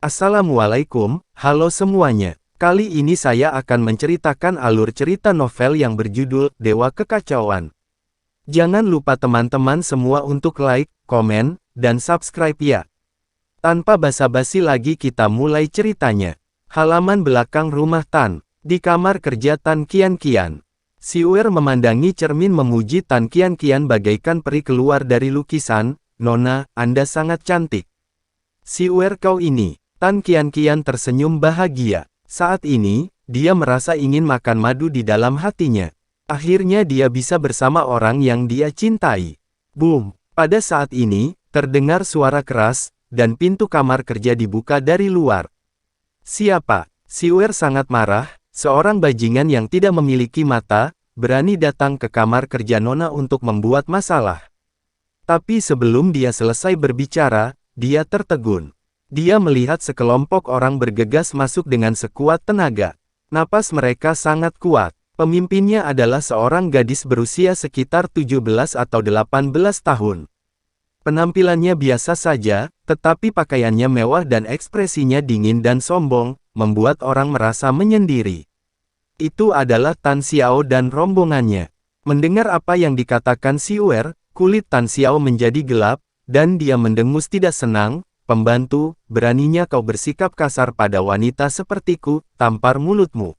Assalamualaikum, halo semuanya. Kali ini saya akan menceritakan alur cerita novel yang berjudul Dewa Kekacauan. Jangan lupa teman-teman semua untuk like, komen, dan subscribe ya. Tanpa basa-basi lagi kita mulai ceritanya. Halaman belakang rumah Tan. Di kamar kerja Tan Qian-Qian. Siuer memandangi cermin memuji Tan Qian-Qian bagaikan peri keluar dari lukisan. Nona, Anda sangat cantik. Siuer kau ini. Tan Qian-Qian tersenyum bahagia. Saat ini, dia merasa ingin makan madu di dalam hatinya. Akhirnya dia bisa bersama orang yang dia cintai. Boom! Pada saat ini, terdengar suara keras, dan pintu kamar kerja dibuka dari luar. Siapa? Siuer sangat marah, seorang bajingan yang tidak memiliki mata, berani datang ke kamar kerja Nona untuk membuat masalah. Tapi sebelum dia selesai berbicara, dia tertegun. Dia melihat sekelompok orang bergegas masuk dengan sekuat tenaga. Napas mereka sangat kuat. Pemimpinnya adalah seorang gadis berusia sekitar 17 atau 18 tahun. Penampilannya biasa saja, tetapi pakaiannya mewah dan ekspresinya dingin dan sombong, membuat orang merasa menyendiri. Itu adalah Tan Xiao dan rombongannya. Mendengar apa yang dikatakan Siuer, kulit Tan Xiao menjadi gelap, dan dia mendengus tidak senang. Pembantu, beraninya kau bersikap kasar pada wanita sepertiku, tampar mulutmu.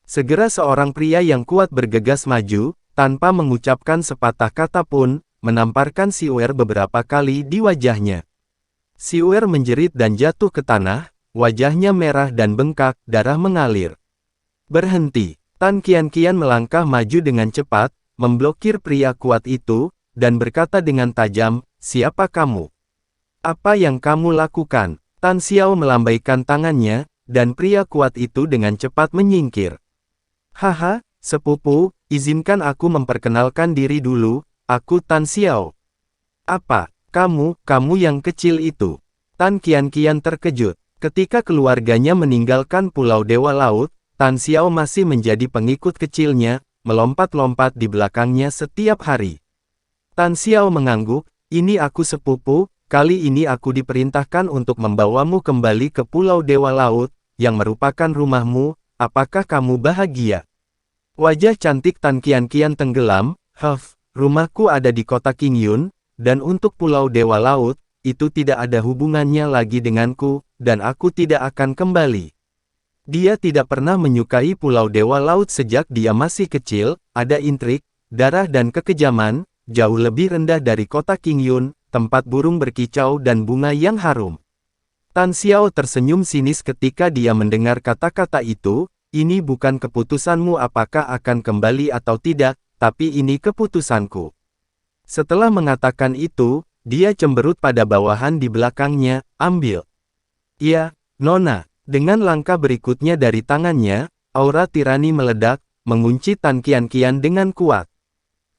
Segera seorang pria yang kuat bergegas maju, tanpa mengucapkan sepatah kata pun, menamparkan Siuer beberapa kali di wajahnya. Siuer menjerit dan jatuh ke tanah, wajahnya merah dan bengkak, darah mengalir. Berhenti, Tan Qian-Qian melangkah maju dengan cepat, memblokir pria kuat itu, dan berkata dengan tajam, siapa kamu? Apa yang kamu lakukan? Tan Xiao melambaikan tangannya, dan pria kuat itu dengan cepat menyingkir. Haha, sepupu, izinkan aku memperkenalkan diri dulu, aku Tan Xiao. Apa, kamu yang kecil itu? Tan Qian-Qian terkejut. Ketika keluarganya meninggalkan Pulau Dewa Laut, Tan Xiao masih menjadi pengikut kecilnya, melompat-lompat di belakangnya setiap hari. Tan Xiao mengangguk, ini aku sepupu. Kali ini aku diperintahkan untuk membawamu kembali ke Pulau Dewa Laut, yang merupakan rumahmu, apakah kamu bahagia? Wajah cantik Tan Qian-Qian tenggelam, rumahku ada di kota Qingyun, dan untuk Pulau Dewa Laut, itu tidak ada hubungannya lagi denganku, dan aku tidak akan kembali. Dia tidak pernah menyukai Pulau Dewa Laut sejak dia masih kecil, ada intrik, darah dan kekejaman, jauh lebih rendah dari kota Qingyun, tempat burung berkicau dan bunga yang harum. Tan Xiao tersenyum sinis ketika dia mendengar kata-kata itu, ini bukan keputusanmu apakah akan kembali atau tidak, tapi ini keputusanku. Setelah mengatakan itu, dia cemberut pada bawahan di belakangnya, ambil. Ya, Nona. Dengan langkah berikutnya dari tangannya, aura tirani meledak, mengunci Tan Qian-Qian dengan kuat.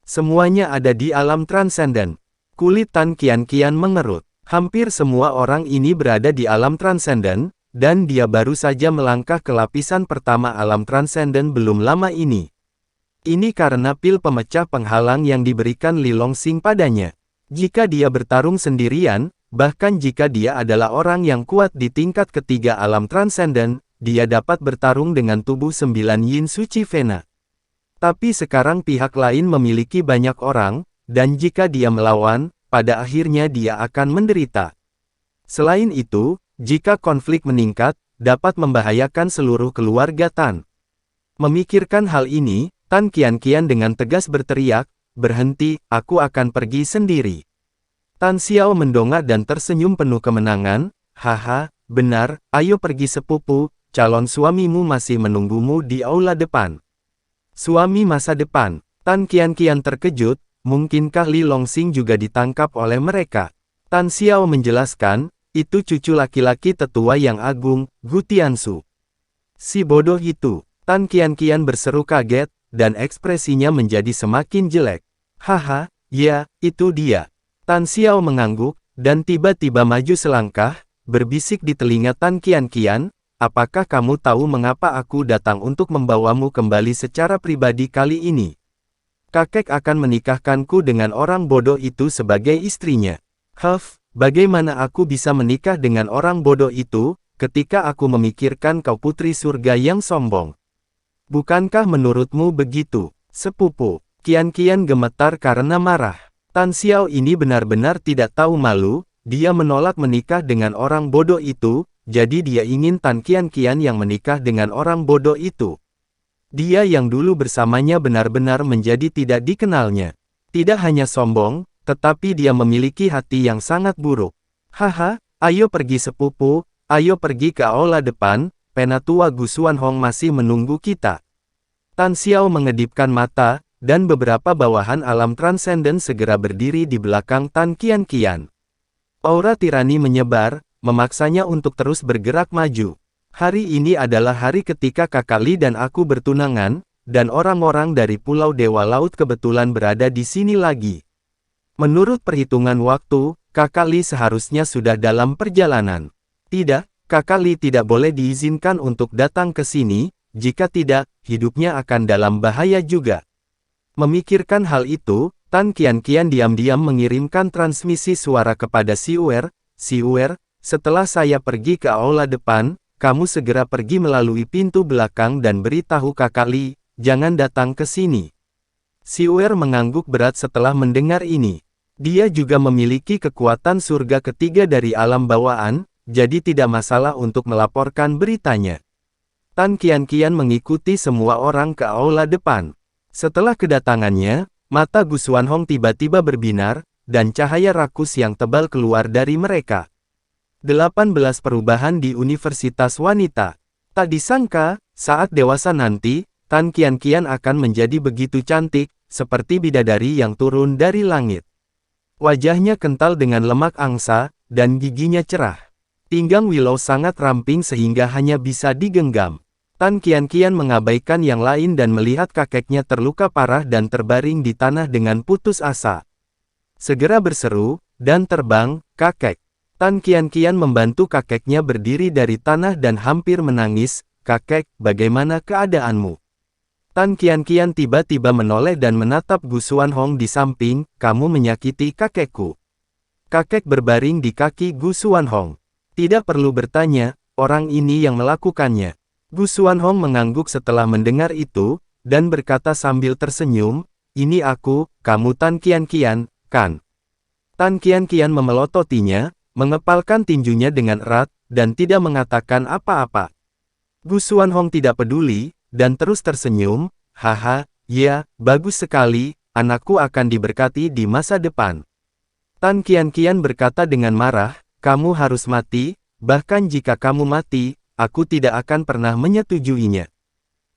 Semuanya ada di alam transenden. Kulit Tan Qian-Qian mengerut. Hampir semua orang ini berada di alam transenden, dan dia baru saja melangkah ke lapisan pertama alam transenden belum lama ini. Ini karena pil pemecah penghalang yang diberikan Li Longsing padanya. Jika dia bertarung sendirian, bahkan jika dia adalah orang yang kuat di tingkat ketiga alam transenden, dia dapat bertarung dengan tubuh 9 Yin Suci Vena. Tapi sekarang pihak lain memiliki banyak orang, dan jika dia melawan, pada akhirnya dia akan menderita. Selain itu, jika konflik meningkat, dapat membahayakan seluruh keluarga Tan. Memikirkan hal ini, Tan Qian-Qian dengan tegas berteriak, berhenti, aku akan pergi sendiri. Tan Xiao mendongak dan tersenyum penuh kemenangan, haha, benar, ayo pergi sepupu, calon suamimu masih menunggumu di aula depan. Suami masa depan, Tan Qian-Qian terkejut, mungkinkah Li Longsing juga ditangkap oleh mereka? Tan Xiao menjelaskan, itu cucu laki-laki tetua yang agung, Gu Tiansu. Si bodoh itu, Tan Qian-Qian berseru kaget, dan ekspresinya menjadi semakin jelek. Haha, ya, itu dia. Tan Xiao mengangguk, dan tiba-tiba maju selangkah, berbisik di telinga Tan Qian-Qian, apakah kamu tahu mengapa aku datang untuk membawamu kembali secara pribadi kali ini? Kakek akan menikahkanku dengan orang bodoh itu sebagai istrinya. Bagaimana aku bisa menikah dengan orang bodoh itu? ketika aku memikirkan kau putri surga yang sombong. Bukankah menurutmu begitu, sepupu? Qian gemetar karena marah. Tan Xiao ini benar-benar tidak tahu malu, dia menolak menikah dengan orang bodoh itu, jadi dia ingin Tan Qian yang menikah dengan orang bodoh itu. Dia yang dulu bersamanya benar-benar menjadi tidak dikenalnya. Tidak hanya sombong, tetapi dia memiliki hati yang sangat buruk. Haha, ayo pergi sepupu, ayo pergi ke aula depan, Penatua Gu Xuanhong masih menunggu kita. Tan Xiao mengedipkan mata, dan beberapa bawahan alam transenden segera berdiri di belakang Tan Qian. Aura tirani menyebar, memaksanya untuk terus bergerak maju. Hari ini adalah hari ketika Kakak Li dan aku bertunangan, dan orang-orang dari Pulau Dewa Laut kebetulan berada di sini lagi. Menurut perhitungan waktu, Kakak Li seharusnya sudah dalam perjalanan. Tidak, Kakak Li tidak boleh diizinkan untuk datang ke sini, jika tidak, hidupnya akan dalam bahaya juga. Memikirkan hal itu, Tan Qian diam-diam mengirimkan transmisi suara kepada Siuer, setelah saya pergi ke aula depan, kamu segera pergi melalui pintu belakang dan beritahu Kakak Li, jangan datang ke sini. Siuer mengangguk berat setelah mendengar ini. Dia juga memiliki kekuatan surga ketiga dari alam bawaan, jadi tidak masalah untuk melaporkan beritanya. Tan Qian mengikuti semua orang ke aula depan. Setelah kedatangannya, mata Gu Xuanhong tiba-tiba berbinar, dan cahaya rakus yang tebal keluar dari mereka. 18 perubahan di Universitas Wanita. Tak disangka, saat dewasa nanti, Tan Qian akan menjadi begitu cantik, seperti bidadari yang turun dari langit. Wajahnya kental dengan lemak angsa, dan giginya cerah. Pinggang Willow sangat ramping sehingga hanya bisa digenggam. Tan Qian mengabaikan yang lain dan melihat kakeknya terluka parah dan terbaring di tanah dengan putus asa. Segera berseru, dan terbang, kakek. Tan Qian membantu kakeknya berdiri dari tanah dan hampir menangis, kakek, bagaimana keadaanmu? Tan Qian tiba-tiba menoleh dan menatap Gu Xuanhong di samping, kamu menyakiti kakekku. Kakek berbaring di kaki Gu Xuanhong. Tidak perlu bertanya, orang ini yang melakukannya. Gu Xuanhong mengangguk setelah mendengar itu, dan berkata sambil tersenyum, ini aku, kamu Tan Qian, kan? Tan Qian memelototinya, mengepalkan tinjunya dengan erat, dan tidak mengatakan apa-apa. Gu Xuanhong tidak peduli, dan terus tersenyum, haha, ya, bagus sekali, anakku akan diberkati di masa depan. Tan Qian berkata dengan marah, kamu harus mati, bahkan jika kamu mati, aku tidak akan pernah menyetujuinya.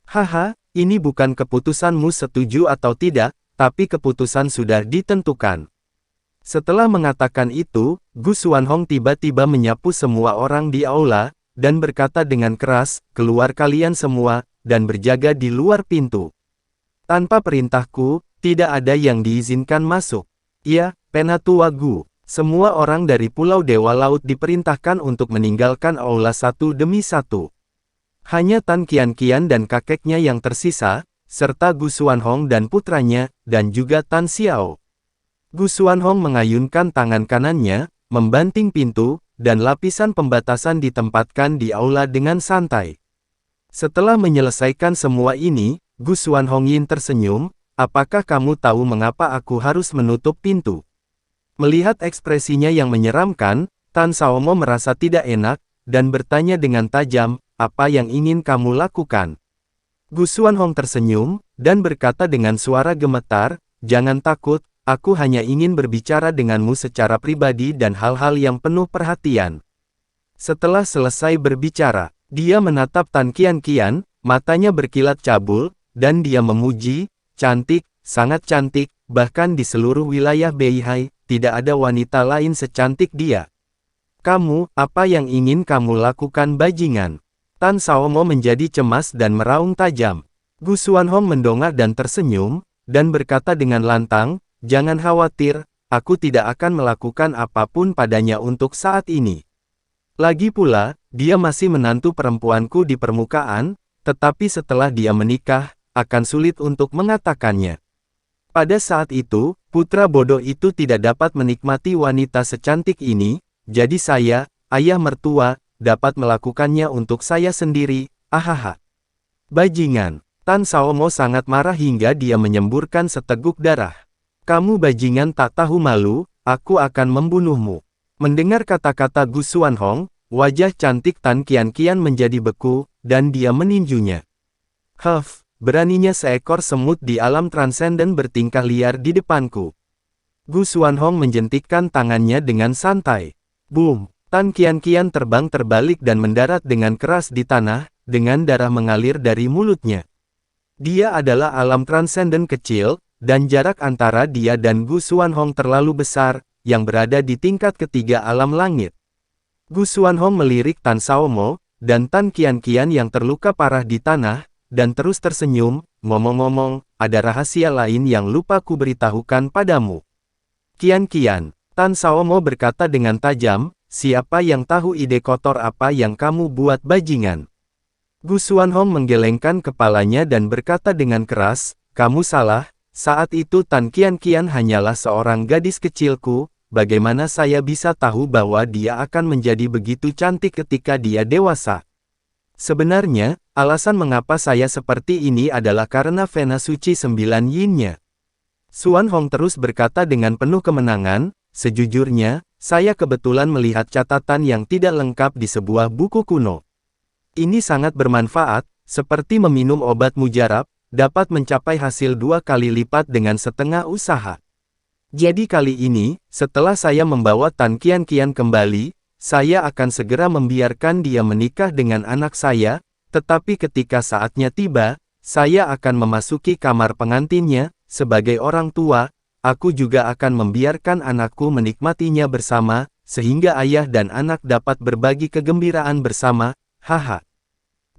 Haha, ini bukan keputusanmu setuju atau tidak, tapi keputusan sudah ditentukan. Setelah mengatakan itu, Gu Xuanhong tiba-tiba menyapu semua orang di aula, dan berkata dengan keras, keluar kalian semua, dan berjaga di luar pintu. Tanpa perintahku, tidak ada yang diizinkan masuk. Ya, Penatua Gu. Semua orang dari Pulau Dewa Laut diperintahkan untuk meninggalkan aula satu demi satu. Hanya Tan Qian dan kakeknya yang tersisa, serta Gu Xuanhong dan putranya, dan juga Tan Xiao. Gu Xuanhong mengayunkan tangan kanannya, membanting pintu, dan lapisan pembatasan ditempatkan di aula dengan santai. Setelah menyelesaikan semua ini, Gu Xuanhong tersenyum, apakah kamu tahu mengapa aku harus menutup pintu? Melihat ekspresinya yang menyeramkan, Tan Xiaomo merasa tidak enak, dan bertanya dengan tajam, apa yang ingin kamu lakukan? Gu Xuanhong tersenyum, dan berkata dengan suara gemetar, jangan takut, aku hanya ingin berbicara denganmu secara pribadi dan hal-hal yang penuh perhatian. Setelah selesai berbicara, dia menatap Tan Qian, matanya berkilat cabul, dan dia memuji, cantik, sangat cantik, bahkan di seluruh wilayah Beihai, tidak ada wanita lain secantik dia. Kamu, apa yang ingin kamu lakukan bajingan? Tan Xiaomo menjadi cemas dan meraung tajam. Gu Xuanhong mendongak dan tersenyum, dan berkata dengan lantang, jangan khawatir, aku tidak akan melakukan apapun padanya untuk saat ini. Lagi pula, dia masih menantu perempuanku di permukaan, tetapi setelah dia menikah, akan sulit untuk mengatakannya. Pada saat itu, putra bodoh itu tidak dapat menikmati wanita secantik ini, jadi saya, ayah mertua, dapat melakukannya untuk saya sendiri, ahaha. Bajingan. Tan Saomo sangat marah hingga dia menyemburkan seteguk darah. Kamu bajingan tak tahu malu, aku akan membunuhmu. Mendengar kata-kata Gu Xuanhong, wajah cantik Tan Qianqian menjadi beku, dan dia meninjunya. Huff, beraninya seekor semut di alam transenden bertingkah liar di depanku. Gu Xuanhong menjentikkan tangannya dengan santai. Boom! Tan Qianqian terbang terbalik dan mendarat dengan keras di tanah, dengan darah mengalir dari mulutnya. Dia adalah alam transenden kecil, dan jarak antara dia dan Gu Xuanhong terlalu besar, yang berada di tingkat ketiga alam langit. Gu Xuanhong melirik Tan Saomo, dan Tan Qianqian yang terluka parah di tanah, dan terus tersenyum, ngomong-ngomong, ada rahasia lain yang lupa ku beritahukan padamu. Qianqian, Tan Saomo berkata dengan tajam, siapa yang tahu ide kotor apa yang kamu buat bajingan? Gu Xuanhong menggelengkan kepalanya dan berkata dengan keras, kamu salah, saat itu Tan Qianqian hanyalah seorang gadis kecilku, bagaimana saya bisa tahu bahwa dia akan menjadi begitu cantik ketika dia dewasa? Sebenarnya, alasan mengapa saya seperti ini adalah karena Vena Suci 9 Yin-nya. Xuanhong terus berkata dengan penuh kemenangan, sejujurnya, saya kebetulan melihat catatan yang tidak lengkap di sebuah buku kuno. Ini sangat bermanfaat, seperti meminum obat mujarab, dapat mencapai hasil 2 kali lipat dengan setengah usaha. Jadi kali ini, setelah saya membawa Tan Qianqian kembali, saya akan segera membiarkan dia menikah dengan anak saya, tetapi ketika saatnya tiba, saya akan memasuki kamar pengantinnya, sebagai orang tua, aku juga akan membiarkan anakku menikmatinya bersama, sehingga ayah dan anak dapat berbagi kegembiraan bersama, haha.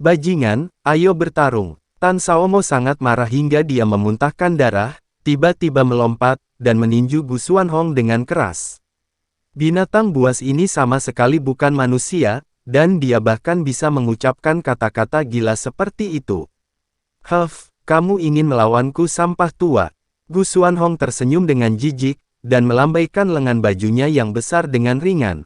Bajingan, ayo bertarung. Tan Saomo sangat marah hingga dia memuntahkan darah, tiba-tiba melompat, dan meninju Gu Xuanhong dengan keras. Binatang buas ini sama sekali bukan manusia, dan dia bahkan bisa mengucapkan kata-kata gila seperti itu. Huff, kamu ingin melawanku sampah tua. Gu Xuanhong tersenyum dengan jijik, dan melambaikan lengan bajunya yang besar dengan ringan.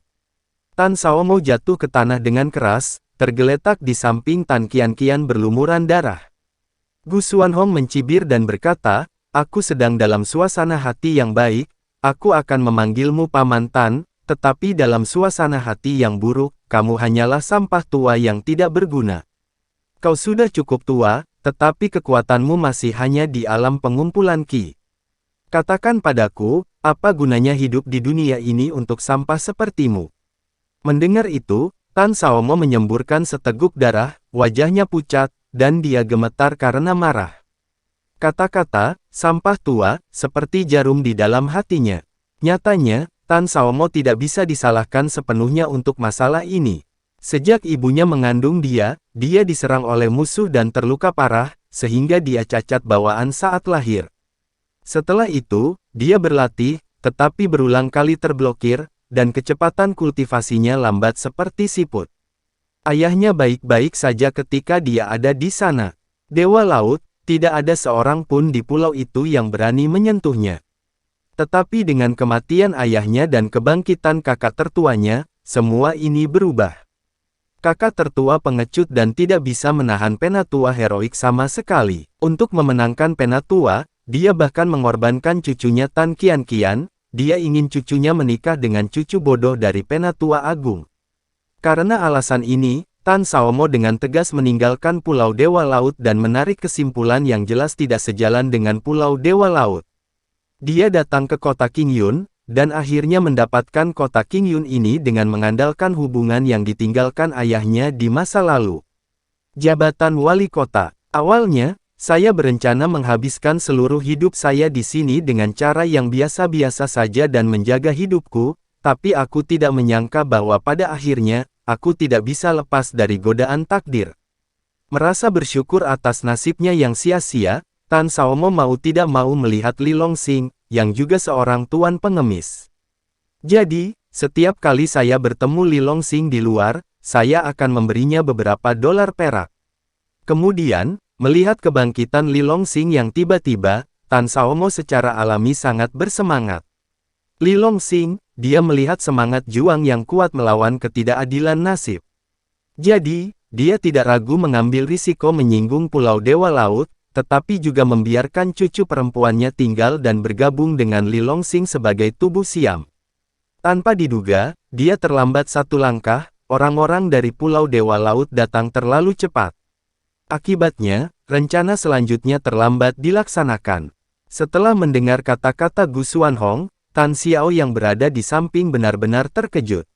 Tan Saomo jatuh ke tanah dengan keras, tergeletak di samping Tan Qianqian berlumuran darah. Gu Xuanhong mencibir dan berkata, aku sedang dalam suasana hati yang baik, aku akan memanggilmu Paman Tan, tetapi dalam suasana hati yang buruk, kamu hanyalah sampah tua yang tidak berguna. Kau sudah cukup tua, tetapi kekuatanmu masih hanya di alam pengumpulan Qi. Katakan padaku, apa gunanya hidup di dunia ini untuk sampah sepertimu? Mendengar itu, Tan Saomo menyemburkan seteguk darah, wajahnya pucat, dan dia gemetar karena marah. Kata-kata, sampah tua, seperti jarum di dalam hatinya. Nyatanya, Tan Saomo tidak bisa disalahkan sepenuhnya untuk masalah ini. Sejak ibunya mengandung dia diserang oleh musuh dan terluka parah, sehingga dia cacat bawaan saat lahir. Setelah itu, dia berlatih, tetapi berulang kali terblokir, dan kecepatan kultivasinya lambat seperti siput. Ayahnya baik-baik saja ketika dia ada di sana. Dewa Laut, tidak ada seorang pun di pulau itu yang berani menyentuhnya. Tetapi dengan kematian ayahnya dan kebangkitan kakak tertuanya, semua ini berubah. Kakak tertua pengecut dan tidak bisa menahan penatua heroik sama sekali. Untuk memenangkan penatua, dia bahkan mengorbankan cucunya Tan Qianqian, dia ingin cucunya menikah dengan cucu bodoh dari penatua agung. Karena alasan ini, Tan Saomo dengan tegas meninggalkan Pulau Dewa Laut dan menarik kesimpulan yang jelas tidak sejalan dengan Pulau Dewa Laut. Dia datang ke kota Qingyun, dan akhirnya mendapatkan kota Qingyun ini dengan mengandalkan hubungan yang ditinggalkan ayahnya di masa lalu. Jabatan wali kota. Awalnya, saya berencana menghabiskan seluruh hidup saya di sini dengan cara yang biasa-biasa saja dan menjaga hidupku, tapi aku tidak menyangka bahwa pada akhirnya, aku tidak bisa lepas dari godaan takdir. Merasa bersyukur atas nasibnya yang sia-sia, Tan Saomo mau tidak mau melihat Li Longxing, yang juga seorang tuan pengemis. Jadi, setiap kali saya bertemu Li Longxing di luar, saya akan memberinya beberapa dolar perak. Kemudian, melihat kebangkitan Li Longxing yang tiba-tiba, Tan Saomo secara alami sangat bersemangat. Li Longxing, dia melihat semangat juang yang kuat melawan ketidakadilan nasib. Jadi, dia tidak ragu mengambil risiko menyinggung Pulau Dewa Laut, tetapi juga membiarkan cucu perempuannya tinggal dan bergabung dengan Li Longsing sebagai tubuh Siam. Tanpa diduga, dia terlambat satu langkah, orang-orang dari Pulau Dewa Laut datang terlalu cepat. Akibatnya, rencana selanjutnya terlambat dilaksanakan. Setelah mendengar kata-kata Gu Xuanhong, Tan Xiao yang berada di samping benar-benar terkejut.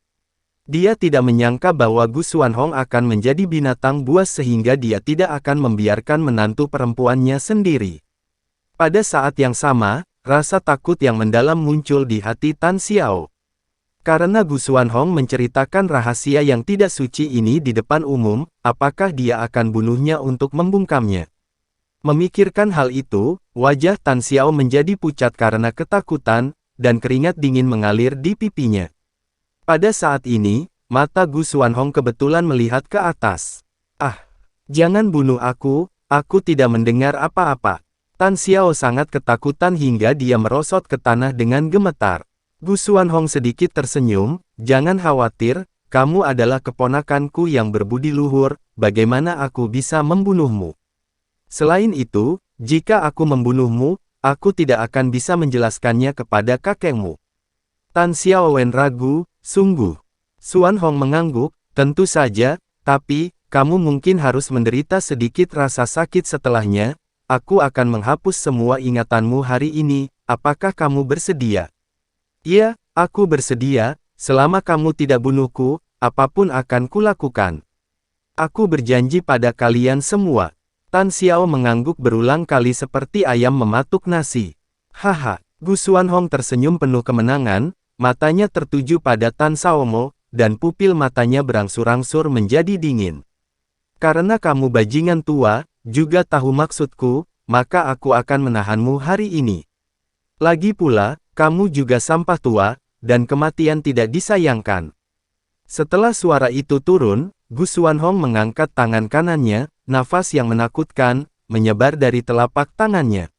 Dia tidak menyangka bahwa Gu Xuanhong akan menjadi binatang buas sehingga dia tidak akan membiarkan menantu perempuannya sendiri. Pada saat yang sama, rasa takut yang mendalam muncul di hati Tan Xiao. Karena Gu Xuanhong menceritakan rahasia yang tidak suci ini di depan umum, apakah dia akan bunuhnya untuk membungkamnya? Memikirkan hal itu, wajah Tan Xiao menjadi pucat karena ketakutan, dan keringat dingin mengalir di pipinya. Pada saat ini, mata Gu Xuanhong kebetulan melihat ke atas. Ah, jangan bunuh aku tidak mendengar apa-apa. Tan Xiao sangat ketakutan hingga dia merosot ke tanah dengan gemetar. Gu Xuanhong sedikit tersenyum, jangan khawatir, kamu adalah keponakanku yang berbudi luhur, bagaimana aku bisa membunuhmu? Selain itu, jika aku membunuhmu, aku tidak akan bisa menjelaskannya kepada kakekmu. Tan Xiao Wen ragu, sungguh. Xuanhong mengangguk, tentu saja, tapi, kamu mungkin harus menderita sedikit rasa sakit setelahnya, aku akan menghapus semua ingatanmu hari ini, apakah kamu bersedia? Iya, aku bersedia, selama kamu tidak bunuhku, apapun akan kulakukan. Aku berjanji pada kalian semua. Tan Xiao mengangguk berulang kali seperti ayam mematuk nasi. Haha, Gu Xuanhong tersenyum penuh kemenangan, matanya tertuju pada Tan Xiaomo, dan pupil matanya berangsur-angsur menjadi dingin. Karena kamu bajingan tua, juga tahu maksudku, maka aku akan menahanmu hari ini. Lagi pula, kamu juga sampah tua, dan kematian tidak disayangkan. Setelah suara itu turun, Gu Xuanhong mengangkat tangan kanannya, nafas yang menakutkan, menyebar dari telapak tangannya.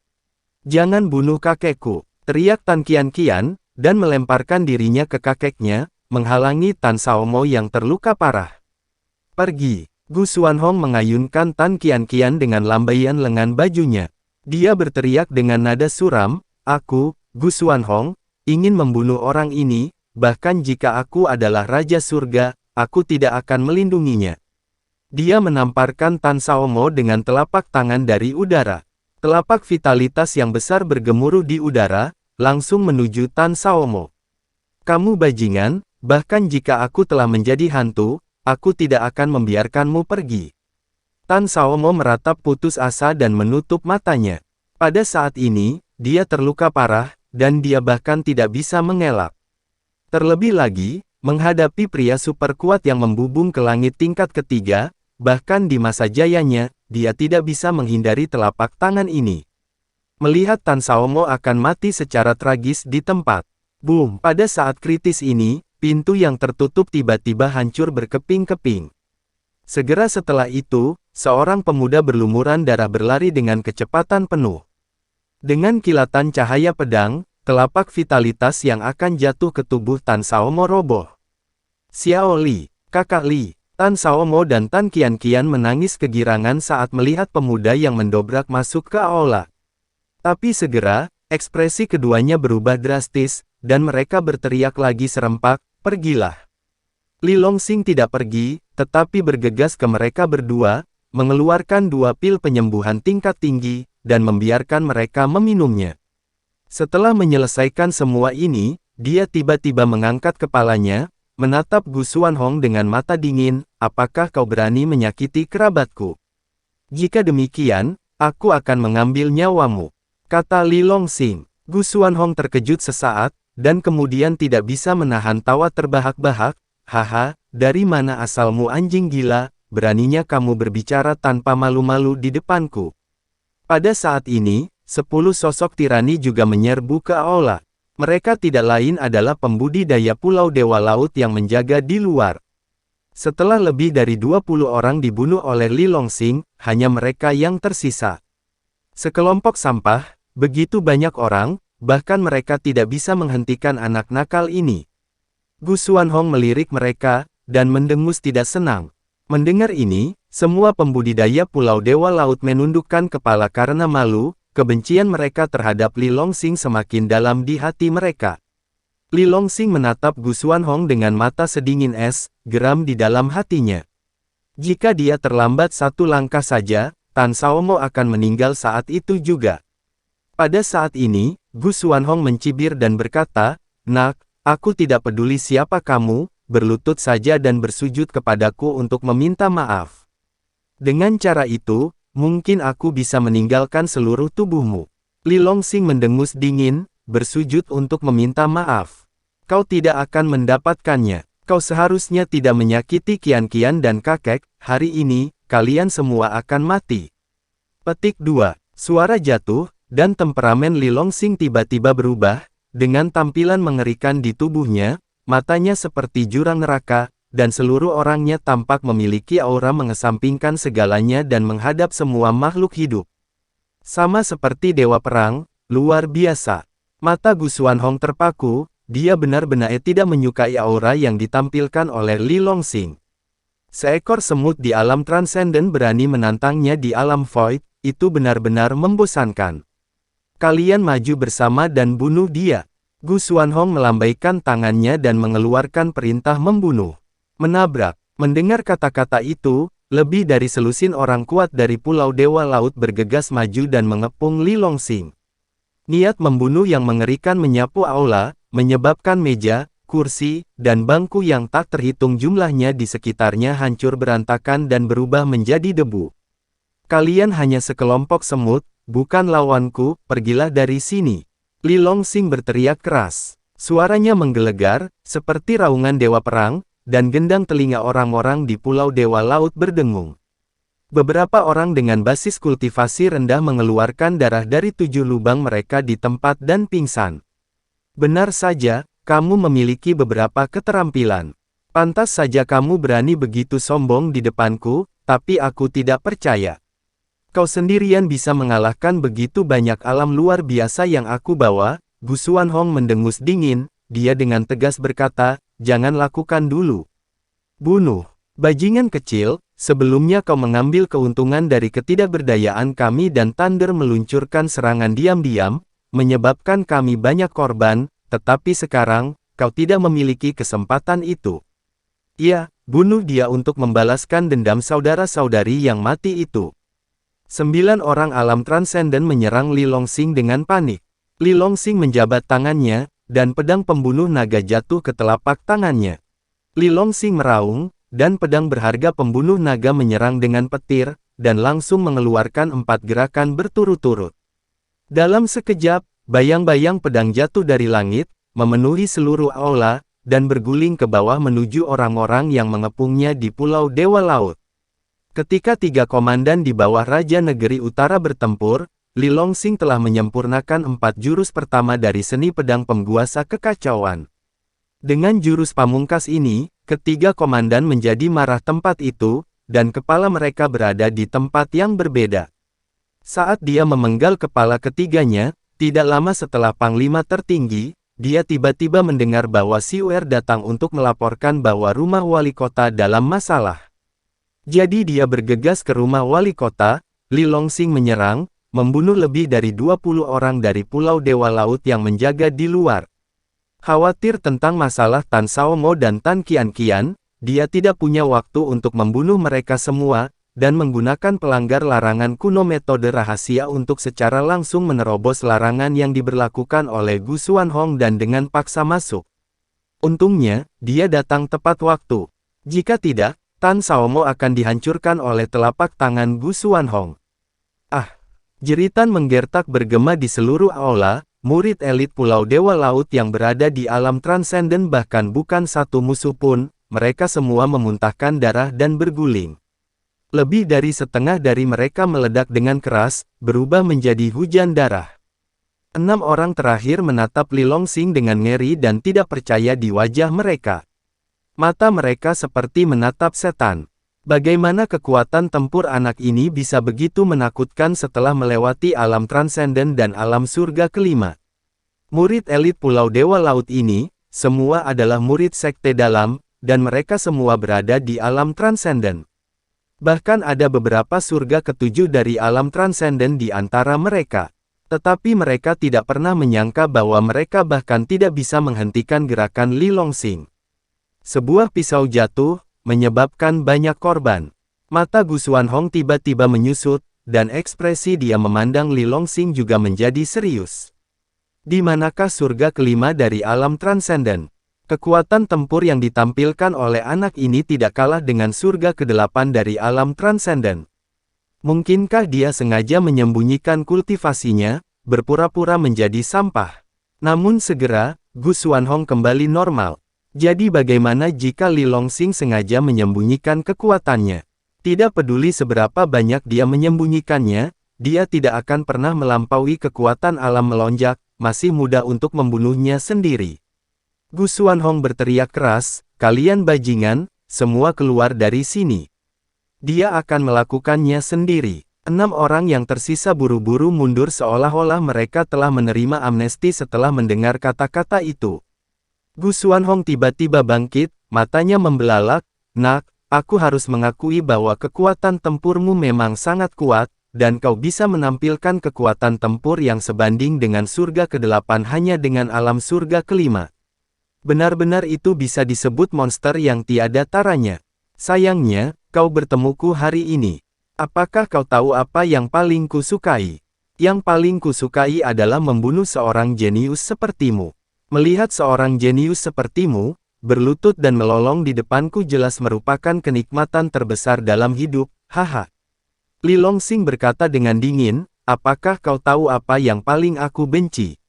Jangan bunuh kakekku, teriak Tan Qianqian, dan melemparkan dirinya ke kakeknya, menghalangi Tan Xiaomo yang terluka parah. Pergi, Gu Xuanhong mengayunkan Tan Qianqian dengan lambaian lengan bajunya. Dia berteriak dengan nada suram, aku, Gu Xuanhong, ingin membunuh orang ini, bahkan jika aku adalah Raja Surga, aku tidak akan melindunginya. Dia menamparkan Tan Xiaomo dengan telapak tangan dari udara. Telapak vitalitas yang besar bergemuruh di udara, langsung menuju Tan Xiaomo. Kamu bajingan, bahkan jika aku telah menjadi hantu, aku tidak akan membiarkanmu pergi. Tan Xiaomo meratap putus asa dan menutup matanya. Pada saat ini, dia terluka parah, dan dia bahkan tidak bisa mengelak. Terlebih lagi, menghadapi pria super kuat yang membubung ke langit tingkat ketiga, bahkan di masa jayanya, dia tidak bisa menghindari telapak tangan ini. Melihat Tan Xiaomo akan mati secara tragis di tempat. Boom! Pada saat kritis ini, pintu yang tertutup tiba-tiba hancur berkeping-keping. Segera setelah itu, seorang pemuda berlumuran darah berlari dengan kecepatan penuh. Dengan kilatan cahaya pedang, telapak vitalitas yang akan jatuh ke tubuh Tan Xiaomo roboh. Xiao Li, kakak Li, Tan Xiaomo dan Tan Qianqian menangis kegirangan saat melihat pemuda yang mendobrak masuk ke aula. Tapi segera, ekspresi keduanya berubah drastis, dan mereka berteriak lagi serempak, pergilah. Li Longsing tidak pergi, tetapi bergegas ke mereka berdua, mengeluarkan 2 pil penyembuhan tingkat tinggi, dan membiarkan mereka meminumnya. Setelah menyelesaikan semua ini, dia tiba-tiba mengangkat kepalanya, menatap Gu Xuanhong dengan mata dingin, apakah kau berani menyakiti kerabatku? Jika demikian, aku akan mengambil nyawamu, kata Li Longsing. Gu Xuanhong terkejut sesaat, dan kemudian tidak bisa menahan tawa terbahak-bahak, haha, dari mana asalmu anjing gila, beraninya kamu berbicara tanpa malu-malu di depanku. Pada saat ini, 10 sosok tirani juga menyerbu ke aula. Mereka tidak lain adalah pembudidaya Pulau Dewa Laut yang menjaga di luar. Setelah lebih dari 20 orang dibunuh oleh Li Longsing, hanya mereka yang tersisa. Sekelompok sampah, begitu banyak orang, bahkan mereka tidak bisa menghentikan anak nakal ini. Gu Xuanhong melirik mereka, dan mendengus tidak senang. Mendengar ini, semua pembudidaya Pulau Dewa Laut menundukkan kepala karena malu, kebencian mereka terhadap Li Longsing semakin dalam di hati mereka. Li Longsing menatap Gu Xuanhong dengan mata sedingin es, geram di dalam hatinya. Jika dia terlambat satu langkah saja, Tan Xiaomo akan meninggal saat itu juga. Pada saat ini, Gu Xuanhong mencibir dan berkata, "Nak, aku tidak peduli siapa kamu, berlutut saja dan bersujud kepadaku untuk meminta maaf. Dengan cara itu, mungkin aku bisa meninggalkan seluruh tubuhmu." Li Longsing mendengus dingin, "Bersujud untuk meminta maaf. Kau tidak akan mendapatkannya. Kau seharusnya tidak menyakiti Qian dan kakek, hari ini, kalian semua akan mati." Petik 2. Suara jatuh, dan temperamen Li Longsing tiba-tiba berubah, dengan tampilan mengerikan di tubuhnya, matanya seperti jurang neraka, dan seluruh orangnya tampak memiliki aura mengesampingkan segalanya dan menghadap semua makhluk hidup. Sama seperti dewa perang, luar biasa. Mata Gu Xuanhong terpaku, dia benar-benar tidak menyukai aura yang ditampilkan oleh Li Longsing. Seekor semut di alam transenden berani menantangnya di alam void, itu benar-benar membosankan. Kalian maju bersama dan bunuh dia. Gu Xuanhong melambaikan tangannya dan mengeluarkan perintah membunuh. Menabrak. Mendengar kata-kata itu, lebih dari selusin orang kuat dari Pulau Dewa Laut bergegas maju dan mengepung Li Longsing. Niat membunuh yang mengerikan menyapu aula, menyebabkan meja, kursi, dan bangku yang tak terhitung jumlahnya di sekitarnya hancur berantakan dan berubah menjadi debu. Kalian hanya sekelompok semut, bukan lawanku, pergilah dari sini. Li Longsing berteriak keras. Suaranya menggelegar, seperti raungan dewa perang, dan gendang telinga orang-orang di Pulau Dewa Laut berdengung. Beberapa orang dengan basis kultivasi rendah mengeluarkan darah dari 7 lubang mereka di tempat dan pingsan. Benar saja, kamu memiliki beberapa keterampilan. Pantas saja kamu berani begitu sombong di depanku, tapi aku tidak percaya. Kau sendirian bisa mengalahkan begitu banyak alam luar biasa yang aku bawa. Gu Xuanhong mendengus dingin, dia dengan tegas berkata, "Jangan lakukan dulu. Bunuh. Bajingan kecil, sebelumnya kau mengambil keuntungan dari ketidakberdayaan kami dan Thunder meluncurkan serangan diam-diam, menyebabkan kami banyak korban, tetapi sekarang, kau tidak memiliki kesempatan itu. Iya, bunuh dia untuk membalaskan dendam saudara-saudari yang mati itu." 9 orang alam transenden menyerang Li Longsing dengan panik. Li Longsing menjabat tangannya, dan pedang pembunuh naga jatuh ke telapak tangannya. Li Longsing meraung, dan pedang berharga pembunuh naga menyerang dengan petir, dan langsung mengeluarkan 4 gerakan berturut-turut. Dalam sekejap, bayang-bayang pedang jatuh dari langit, memenuhi seluruh aula, dan berguling ke bawah menuju orang-orang yang mengepungnya di Pulau Dewa Laut. Ketika 3 komandan di bawah Raja Negeri Utara bertempur, Li Longsing telah menyempurnakan 4 jurus pertama dari seni pedang penguasa kekacauan. Dengan jurus pamungkas ini, ketiga komandan menjadi marah tempat itu, dan kepala mereka berada di tempat yang berbeda. Saat dia memenggal kepala ketiganya, tidak lama setelah Panglima tertinggi, dia tiba-tiba mendengar bahwa Xiuer datang untuk melaporkan bahwa rumah wali kota dalam masalah. Jadi dia bergegas ke rumah wali kota. Li Longsing menyerang, membunuh lebih dari 20 orang dari Pulau Dewa Laut yang menjaga di luar. Khawatir tentang masalah Tan Xiaomo dan Tan Qian, dia tidak punya waktu untuk membunuh mereka semua, dan menggunakan pelanggar larangan kuno metode rahasia untuk secara langsung menerobos larangan yang diberlakukan oleh Gu Xuanhong dan dengan paksa masuk. Untungnya, dia datang tepat waktu. Jika tidak, Tan Xiaomo akan dihancurkan oleh telapak tangan Gu Xuanhong. Ah! Jeritan menggertak bergema di seluruh aula, murid elit Pulau Dewa Laut yang berada di alam transenden bahkan bukan satu musuh pun, mereka semua memuntahkan darah dan berguling. Lebih dari setengah dari mereka meledak dengan keras, berubah menjadi hujan darah. 6 orang terakhir menatap Li Longsing dengan ngeri dan tidak percaya di wajah mereka. Mata mereka seperti menatap setan. Bagaimana kekuatan tempur anak ini bisa begitu menakutkan setelah melewati alam transenden dan alam surga kelima? Murid elit Pulau Dewa Laut ini, semua adalah murid sekte dalam, dan mereka semua berada di alam transenden. Bahkan ada beberapa surga ketujuh dari alam transenden di antara mereka. Tetapi mereka tidak pernah menyangka bahwa mereka bahkan tidak bisa menghentikan gerakan Li Longsing. Sebuah pisau jatuh, menyebabkan banyak korban. Mata Gu Xuanhong tiba-tiba menyusut, dan ekspresi dia memandang Li Longsing juga menjadi serius. Di manakah surga kelima dari alam transenden? Kekuatan tempur yang ditampilkan oleh anak ini tidak kalah dengan surga ke-8 dari alam transenden. Mungkinkah dia sengaja menyembunyikan kultivasinya, berpura-pura menjadi sampah? Namun segera, Gu Xuanhong kembali normal. Jadi bagaimana jika Li Longsing sengaja menyembunyikan kekuatannya? Tidak peduli seberapa banyak dia menyembunyikannya, dia tidak akan pernah melampaui kekuatan alam melonjak, masih mudah untuk membunuhnya sendiri. Gu Xuanhong berteriak keras, "Kalian bajingan, semua keluar dari sini." Dia akan melakukannya sendiri. 6 orang yang tersisa buru-buru mundur seolah-olah mereka telah menerima amnesti setelah mendengar kata-kata itu. Gu Xuanhong tiba-tiba bangkit, matanya membelalak, "Nak, aku harus mengakui bahwa kekuatan tempurmu memang sangat kuat, dan kau bisa menampilkan kekuatan tempur yang sebanding dengan surga ke-8 hanya dengan alam surga kelima. Benar-benar itu bisa disebut monster yang tiada taranya. Sayangnya, kau bertemuku hari ini. Apakah kau tahu apa yang paling kusukai? Yang paling kusukai adalah membunuh seorang jenius sepertimu. Melihat seorang jenius sepertimu, berlutut dan melolong di depanku jelas merupakan kenikmatan terbesar dalam hidup, haha." Li Longsing berkata dengan dingin, "Apakah kau tahu apa yang paling aku benci?"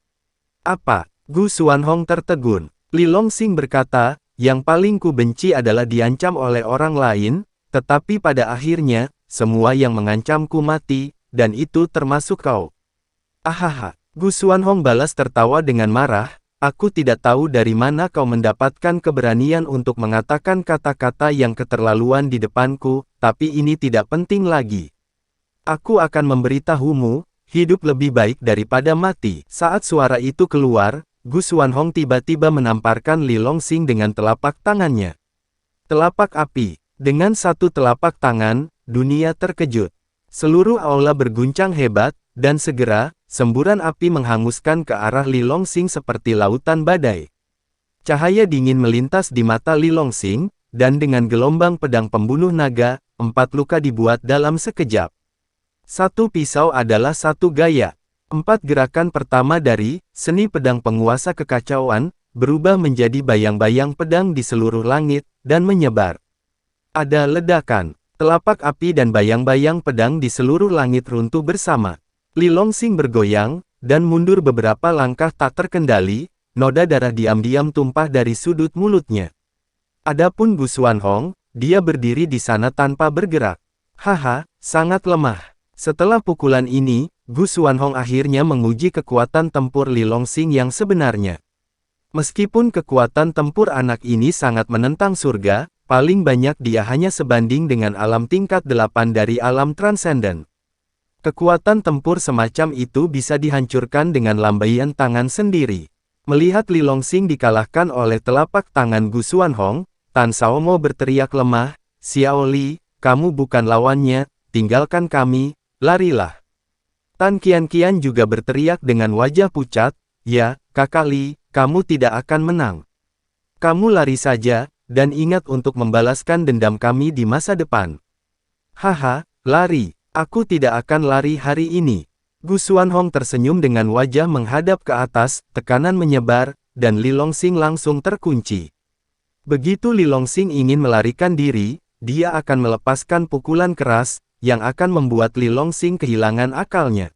"Apa?" Gu Xuanhong tertegun. Li Longsing berkata, "Yang paling ku benci adalah diancam oleh orang lain, tetapi pada akhirnya, semua yang mengancamku mati, dan itu termasuk kau." "Ahaha." Gu Xuanhong balas tertawa dengan marah, "Aku tidak tahu dari mana kau mendapatkan keberanian untuk mengatakan kata-kata yang keterlaluan di depanku, tapi ini tidak penting lagi. Aku akan memberitahumu, hidup lebih baik daripada mati." Saat suara itu keluar, Gu Xuanhong tiba-tiba menamparkan Li Longsing dengan telapak tangannya. Telapak api. Dengan satu telapak tangan, dunia terkejut. Seluruh aula berguncang hebat, dan segera, semburan api menghanguskan ke arah Li Longsing seperti lautan badai. Cahaya dingin melintas di mata Li Longsing, dan dengan gelombang pedang pembunuh naga, 4 luka dibuat dalam sekejap. Satu pisau adalah satu gaya. 4 gerakan pertama dari seni pedang penguasa kekacauan, berubah menjadi bayang-bayang pedang di seluruh langit, dan menyebar. Ada ledakan, telapak api dan bayang-bayang pedang di seluruh langit runtuh bersama. Li Longsing bergoyang, dan mundur beberapa langkah tak terkendali, noda darah diam-diam tumpah dari sudut mulutnya. Adapun Gu Xuanhong, dia berdiri di sana tanpa bergerak. Haha, sangat lemah. Setelah pukulan ini, Gu Xuanhong akhirnya menguji kekuatan tempur Li Longsing yang sebenarnya. Meskipun kekuatan tempur anak ini sangat menentang surga, paling banyak dia hanya sebanding dengan alam tingkat 8 dari alam transenden. Kekuatan tempur semacam itu bisa dihancurkan dengan lambaian tangan sendiri. Melihat Li Longsing dikalahkan oleh telapak tangan Gu Xuanhong, Tan Xiaomo berteriak lemah, "Xiao Li, kamu bukan lawannya, tinggalkan kami, larilah." Tan Qianqian juga berteriak dengan wajah pucat, "Ya, Kakak Li, kamu tidak akan menang. Kamu lari saja, dan ingat untuk membalaskan dendam kami di masa depan." "Haha, lari. Aku tidak akan lari hari ini." Gu Xuanhong tersenyum dengan wajah menghadap ke atas, tekanan menyebar, dan Li Longsing langsung terkunci. Begitu Li Longsing ingin melarikan diri, dia akan melepaskan pukulan keras, yang akan membuat Li Longsing kehilangan akalnya.